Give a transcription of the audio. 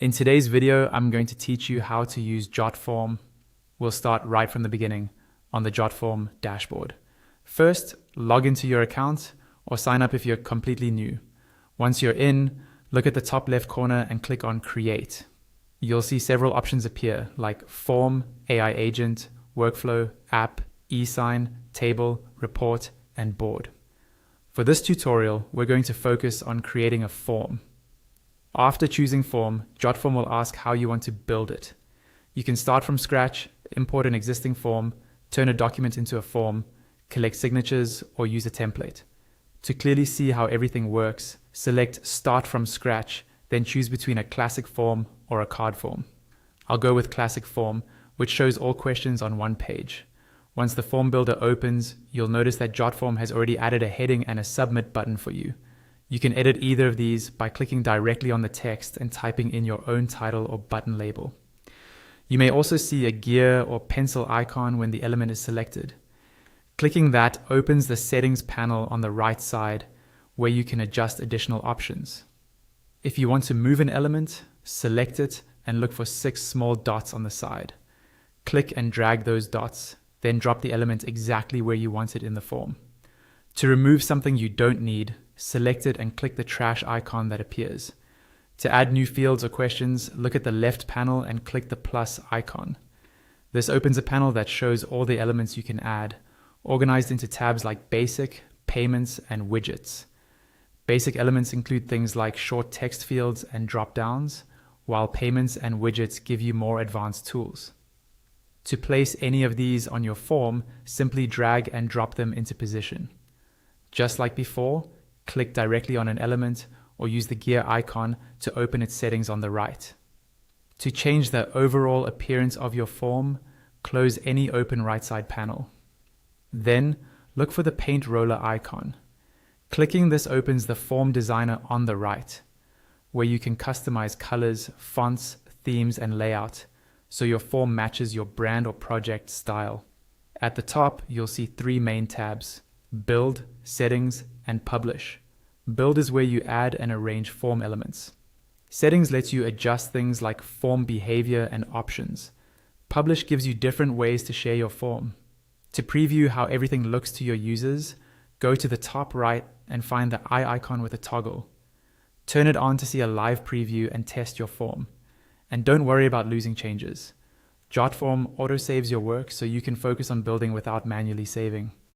In today's video, I'm going to teach you how to use Jotform. We'll start right from the beginning on the Jotform dashboard. First, log into your account or sign up if you're completely new. Once you're in, look at the top left corner and click on Create. You'll see several options appear like Form, AI Agent, Workflow, App, eSign, Table, Report, and Board. For this tutorial, we're going to focus on creating a form. After choosing form, Jotform will ask how you want to build it. You can start from scratch, import an existing form, turn a document into a form, collect signatures, or use a template. To clearly see how everything works, select Start from Scratch, then choose between a classic form or a card form. I'll go with classic form, which shows all questions on one page. Once the form builder opens, you'll notice that Jotform has already added a heading and a submit button for you. You can edit either of these by clicking directly on the text and typing in your own title or button label. You may also see a gear or pencil icon when the element is selected. Clicking that opens the settings panel on the right side where you can adjust additional options. If you want to move an element, select it and look for 6 small dots on the side. Click and drag those dots, then drop the element exactly where you want it in the form. To remove something you don't need, select it and click the trash icon that appears. To add new fields or questions, look at the left panel and click the plus icon. This opens a panel that shows all the elements you can add, organized into tabs like Basic, Payments, and Widgets. Basic elements include things like short text fields and drop-downs, while Payments and Widgets give you more advanced tools. To place any of these on your form, simply drag and drop them into position. Just like before, click directly on an element or use the gear icon to open its settings on the right. To change the overall appearance of your form, close any open right side panel. Then, look for the paint roller icon. Clicking this opens the form designer on the right, where you can customize colors, fonts, themes, and layout, so your form matches your brand or project style. At the top, you'll see 3 main tabs: Build, Settings, and Publish. Build is where you add and arrange form elements. Settings lets you adjust things like form behavior and options. Publish gives you different ways to share your form. To preview how everything looks to your users, go to the top right and find the eye icon with a toggle. Turn it on to see a live preview and test your form. And don't worry about losing changes. Jotform autosaves your work so you can focus on building without manually saving.